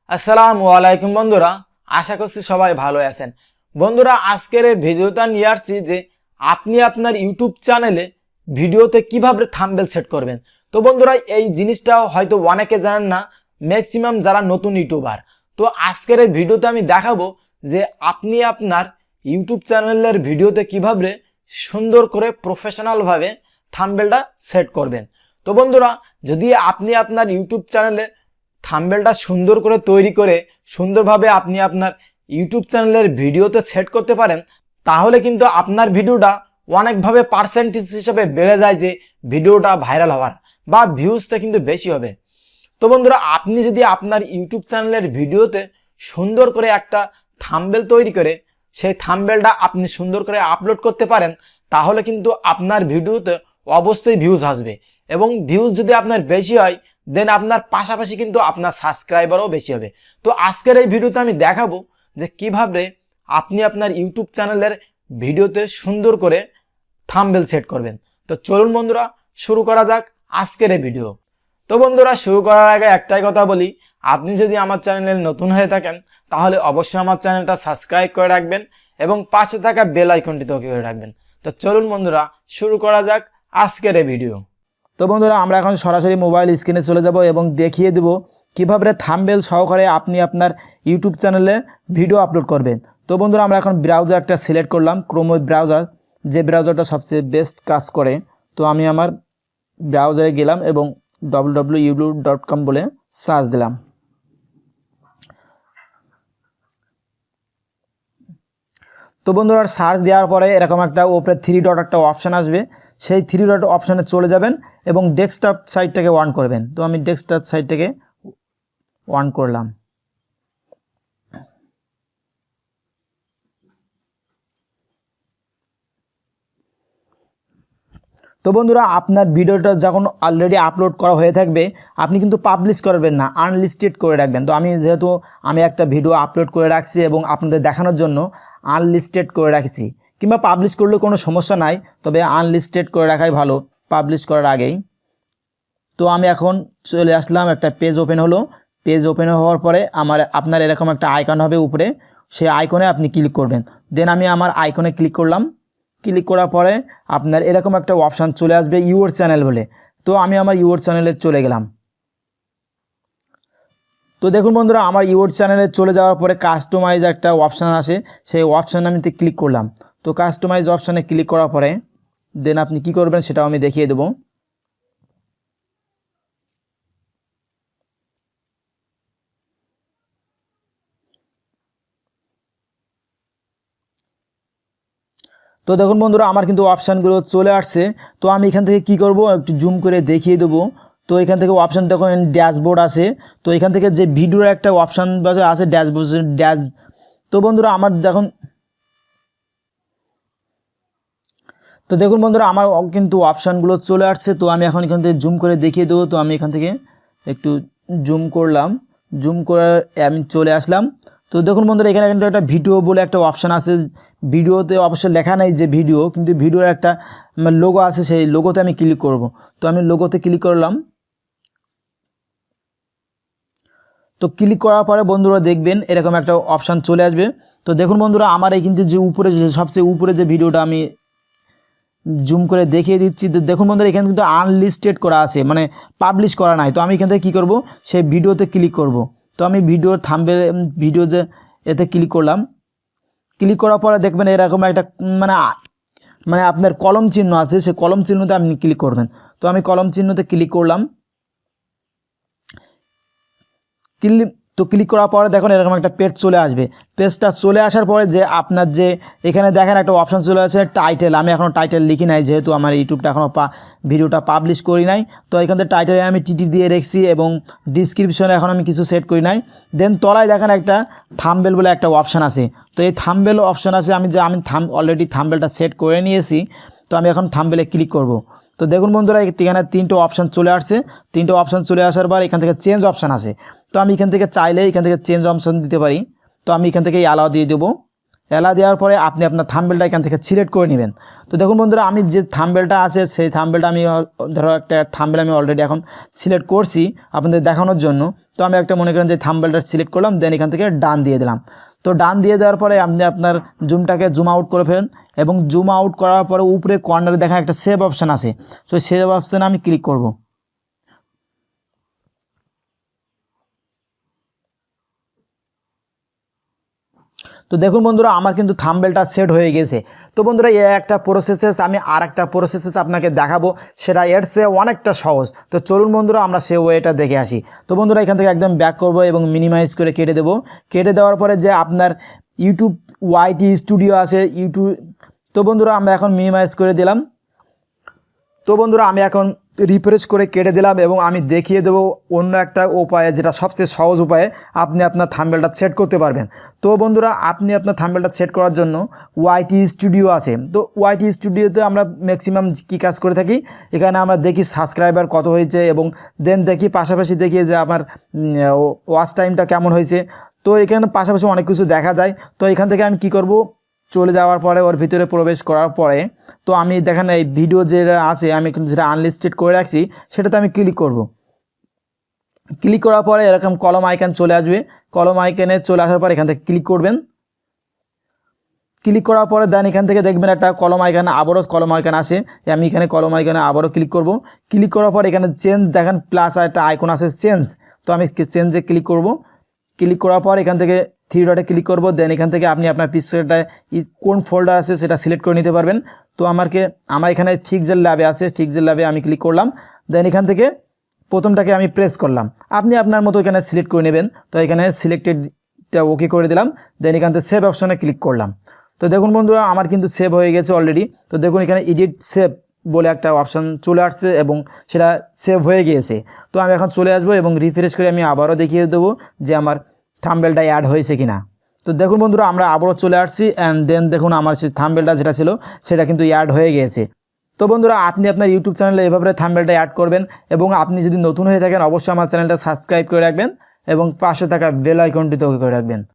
আসসালামু আলাইকুম বন্ধুরা, আশা করছি সবাই ভালো আছেন। বন্ধুরা, আজকের এই ভিডিওটা নিয়ে আসছি যে আপনি আপনার ইউটিউব চ্যানেলে ভিডিওতে কিভাবে থাম্বনেল সেট করবেন। তো বন্ধুরা, এই জিনিসটা হয়তো অনেকে জানেন না, ম্যাক্সিমাম যারা নতুন ইউটিউবার। তো আজকের এই ভিডিওতে আমি দেখাবো যে আপনি আপনার ইউটিউব চ্যানেলের ভিডিওতে কিভাবে সুন্দর করে প্রফেশনালভাবে থাম্বনেলটা সেট করবেন। তো বন্ধুরা, যদি আপনি আপনার ইউটিউব চ্যানেলে থাম্বনেলটা সুন্দর করে তৈরি করে সুন্দরভাবে আপনি আপনার ইউটিউব চ্যানেলের ভিডিওতে সেট করতে পারেন, তাহলে কিন্তু আপনার ভিডিওটা অনেকভাবে পার্সেন্টেজ হিসেবে বেড়ে যায় যে ভিডিওটা ভাইরাল হওয়ার বা ভিউজটা কিন্তু বেশি হবে। তো বন্ধুরা, আপনি যদি আপনার ইউটিউব চ্যানেলের ভিডিওতে সুন্দর করে একটা থাম্বনেল তৈরি করে সেই থাম্বনেলটা আপনি সুন্দর করে আপলোড করতে পারেন, তাহলে কিন্তু আপনার ভিডিওতে অবশ্যই ভিউজ আসবে। এবং ভিউজ যদি আপনার বেশি হয়, দেন আপনার পাশাপাশি কিন্তু আপনার সাবস্ক্রাইবারও বেশি হবে। তো আজকের এই ভিডিওতে আমি দেখাবো যে কিভাবে আপনি আপনার ইউটিউব চ্যানেলের ভিডিওতে সুন্দর করে থাম্বনেল সেট করবেন। তো চলুন বন্ধুরা, শুরু করা যাক আজকের এই ভিডিও। তো বন্ধুরা, শুরু করার আগে একটাই কথা বলি, আপনি যদি আমার চ্যানেলে নতুন হয়ে থাকেন তাহলে অবশ্যই আমার চ্যানেলটা সাবস্ক্রাইব করে রাখবেন এবং পাশে থাকা বেল আইকনটিতে ওকে করে রাখবেন। তো চলুন বন্ধুরা, শুরু করা যাক আজকের এই ভিডিও। তো বন্ধুরা, আমরা এখন সরাসরি মোবাইল স্ক্রিনে চলে যাব এবং দেখিয়ে দেব কীভাবে থাম্বনেল সহকারে আপনি আপনার ইউটিউব চ্যানেলে ভিডিও আপলোড করবেন। তো বন্ধুরা, আমরা এখন ব্রাউজার একটা সিলেক্ট করলাম, ক্রোম ব্রাউজার, যে ব্রাউজারটা সবচেয়ে বেস্ট কাজ করে। তো আমি আমার ব্রাউজারে গেলাম এবং www.youtube.com বলে সার্চ দিলাম। তো বন্ধুরা, সার্চ দেওয়ার পরে এরকম একটা উপরে 3 ডট একটা অপশান আসবে, সেই 3 ডট অপশানে চলে যাবেন এবং ডেস্কটপ সাইটটাকে অন করবেন। তো আমি ডেস্কটপ সাইটটাকে অন করলাম। তো বন্ধুরা, আপনার ভিডিওটা যখন অলরেডি আপলোড করা হয়ে থাকবে, আপনি কিন্তু পাবলিশ করবেন না, আনলিস্টেড করে রাখবেন। তো যেহেতু আমি একটা ভিডিও আপলোড করে রাখছি এবং আপনাদের দেখানোর জন্য আনলিস্টেড করে রাখছি, কিংবা পাবলিশ করলে কোনো সমস্যা নাই, তবে আনলিস্টেড করে রাখাই ভালো পাবলিশ করার আগেই। তো আমি এখন চলে আসলাম, একটা পেজ ওপেন হলো। পেজ ওপেন হওয়ার পরে আপনার এরকম একটা আইকন হবে উপরে, সেই আইকনে আপনি ক্লিক করবেন। দেন আমি আমার আইকনে ক্লিক করলাম। ক্লিক করার পরে আপনার এরকম একটা অপশান চলে আসবে ইউর চ্যানেল বলে। তো আমি আমার ইউর চ্যানেলে চলে গেলাম। তো দেখুন বন্ধুরা, আমার ইউর চ্যানেলে চলে যাওয়ার পরে কাস্টমাইজ একটা অপশান আসে, সেই অপশানে আমি ক্লিক করলাম। তো কাস্টমাইজ অপশানে ক্লিক করার পরে দেন আপনি কি করবেন সেটাও আমি দেখিয়ে দেবো। তো দেখুন বন্ধুরা, আমার কিন্তু অপশানগুলো চলে আসছে। তো আমি এখান থেকে কি করব, একটু জুম করে দেখিয়ে দেবো। তো এখান থেকে অপশান দেখুন, ড্যাশবোর্ড আছে। তো এখান থেকে যে ভিডিওর একটা অপশান আছে ড্যাশ। তো বন্ধুরা, আমার দেখুন বন্ধুরা, আমার কিন্তু অপশানগুলো চলে আসছে। তো আমি এখন এখান থেকে জুম করে দেখিয়ে দেবো। তো আমি এখান থেকে একটু জুম করলাম, জুম করে আমি চলে আসলাম। তো দেখুন বন্ধুরা, এখানে কিন্তু একটা ভিডিও বলে একটা অপশান আছে। ভিডিওতে অবশ্যই লেখা নেই যে ভিডিও, কিন্তু ভিডিওর একটা লোগো আছে, সেই লোগোতে আমি ক্লিক করব। তো আমি লোগোতে ক্লিক করলাম। তো ক্লিক করার পরে বন্ধুরা দেখবেন এরকম একটা অপশান চলে আসবে। তো দেখুন বন্ধুরা, আমার এই কিন্তু যে উপরে সবচেয়ে উপরে যে ভিডিওটা আমি জুম করে দেখিয়ে দিচ্ছি। তো দেখুন বন্ধুরা, এখানে কিন্তু আনলিস্টেড করা আছে, মানে পাবলিশ করা নাই। তো আমি এখান থেকে কী করব, সেই ভিডিওতে ক্লিক করব। তো আমি ভিডিওর থাম্বনেল ভিডিও যে এতে ক্লিক করলাম। ক্লিক করার পরে দেখবেন এরকম একটা মানে আপনার কলম চিহ্ন আছে, সেই কলম চিহ্নতে আপনি ক্লিক করবেন। তো আমি কলম চিহ্নতে ক্লিক করলাম। ক্লিক করার পরে দেখুন এরকম একটা পেজ চলে আসবে। পেজটা চলে আসার পরে যে আপনার যে এখানে দেখেন একটা অপশান চলে আসে টাইটেল। আমি এখনও টাইটেল লিখি নাই, যেহেতু আমার ইউটিউবটা এখনও ভিডিওটা পাবলিশ করি নাই। তো এখান থেকে টাইটেলে আমি টিটি দিয়ে রেখেছি এবং ডিসক্রিপশনে এখন আমি কিছু সেট করি নাই। দেন তলায় দেখেন একটা থাম্বনেল বলে একটা অপশান আছে। তো এই থাম্বনেল অপশান আছে, আমি অলরেডি থাম্বনেলটা সেট করে নিয়েছি। তো আমি এখন থাম্বনেলে ক্লিক করব। তো দেখুন বন্ধুরা, এখানে 3টে অপশান চলে আসছে। 3টে অপশান চলে আসার পর এখান থেকে চেঞ্জ অপশান আছে। তো আমি এখান থেকে চাইলে এখান থেকে চেঞ্জ অপশান দিতে পারি। তো আমি এখান থেকে অ্যালাউ দিয়ে দেবো। এলা দেওয়ার পরে আপনি আপনার থাম্বনেলটা এখান থেকে সিলেক্ট করে নেবেন। তো দেখুন বন্ধুরা, আমি যে থাম্বনেলটা আছে সেই থাম্বনেলটা আমি ধরো একটা থাম্বনেল আমি অলরেডি এখন সিলেক্ট করছি আপনাদের দেখানোর জন্য। তো আমি একটা মনে করেন যে থাম্বনেলটা সিলেক্ট করলাম, দেন এখান থেকে ডান দিয়ে দিলাম। তো ডান দিয়ে দেওয়ার পরে আপনি আপনার জুমটাকে জুম আউট করে ফেলেন, এবং জুম আউট করার পরে উপরে কর্নারে দেখা একটা সেভ অপশান আছে, তো সেভ অপশানে আমি ক্লিক করব। তো দেখুন বন্ধুরা, আমার কিন্তু থাম্বনেলটা সেট হয়ে গেছে। তো বন্ধুরা, এই একটা প্রসেসেস আমি আর একটা প্রসেসেস আপনাকে দেখাবো, সেটা এর চেয়ে অনেকটা সহজ। তো চলুন বন্ধুরা, আমরা সে ওয়েটা দেখে আসি। তো বন্ধুরা, এখান থেকে একদম ব্যাক করব এবং মিনিমাইজ করে কেটে দেবো। কেটে দেওয়ার পরে যে আপনার ইউটিউব ওয়াইটি স্টুডিও আছে ইউটিউব, তো বন্ধুরা আমরা এখন মিনিমাইজ করে দিলাম। তো বন্ধুরা, আমি এখন রিফ্রেশ করে কেটে দিলাম এবং আমি দেখিয়ে দেবো অন্য একটা উপায়ে, যেটা সবচেয়ে সহজ উপায়ে আপনি আপনার থাম্বনেলটা সেট করতে পারবেন। তো বন্ধুরা, আপনি আপনার থাম্বনেলটা সেট করার জন্য ওয়াইটি স্টুডিও আছে। তো ওয়াইটি স্টুডিওতে আমরা ম্যাক্সিমাম কী কাজ করে থাকি, এখানে আমরা দেখি সাবস্ক্রাইবার কত হয়েছে, এবং দেন দেখি পাশাপাশি দেখি যে আমার ওয়াচ টাইমটা কেমন হয়েছে। তো এখানে পাশাপাশি অনেক কিছু দেখা যায়। তো এখান থেকে আমি কি করব, চলে যাওয়ার পরে ওর ভিতরে প্রবেশ করার পরে তো আমি দেখেন এই ভিডিও যেটা আছে আমি যেটা আনলিস্টেড করে রাখছি সেটাতে আমি ক্লিক করব। ক্লিক করার পরে এরকম কলম আইকন চলে আসবে। কলম আইকনে চলে আসার পর এখান থেকে ক্লিক করবেন। ক্লিক করার পরে দেন এখান থেকে দেখবেন একটা কলম আইকন, আবারও কলম আইকন আসে। আমি এখানে কলম আইকনে আবারও ক্লিক করব। ক্লিক করার পর এখানে চেঞ্জ দেখেন প্লাস একটা আইকন আছে চেঞ্জ, তো আমি চেঞ্জে ক্লিক করব। ক্লিক করার পর এখান থেকে থ্রি ডটে ক্লিক করব। দেন এখান থেকে আপনি আপনার পিকচারটায় কোন ফোল্ডার আছে সেটা সিলেক্ট করে নিতে পারবেন। তো আমার এখানে ফিক্সেল ল্যাবে আছে, ফিক্সেল ল্যাবে আমি ক্লিক করলাম। দেন এখান থেকে প্রথমটাকে আমি প্রেস করলাম, আপনি আপনার মতো এখানে সিলেক্ট করে নেবেন। তো এখানে সিলেক্টেডটা ওকে করে দিলাম। দেন এখান থেকে সেভ অপশনে ক্লিক করলাম। তো দেখুন বন্ধুরা, আমার কিন্তু সেভ হয়ে গেছে অলরেডি। তো দেখুন এখানে এডিট সেভ বলে একটা অপশান চলে আসছে এবং সেটা সেভ হয়ে গিয়েছে। তো আমি এখন চলে আসবো এবং রিফ্রেশ করে আমি আবারও দেখিয়ে দেবো যে আমার থাম্বনেলটা অ্যাড হয়েছে কিনা। তো দেখুন বন্ধুরা, আমরা আবারও চলে আসছি অ্যান্ড দেন দেখুন আমার সেই থাম্বনেলটা যেটা ছিল সেটা কিন্তু অ্যাড হয়ে গিয়েছে। তো বন্ধুরা, আপনি আপনার ইউটিউব চ্যানেলে এভাবে থাম্বনেলটা অ্যাড করবেন, এবং আপনি যদি নতুন হয়ে থাকেন অবশ্যই আমার চ্যানেলটা সাবস্ক্রাইব করে রাখবেন এবং পাশে থাকা বেল আইকনটিতে ওকে করে রাখবেন।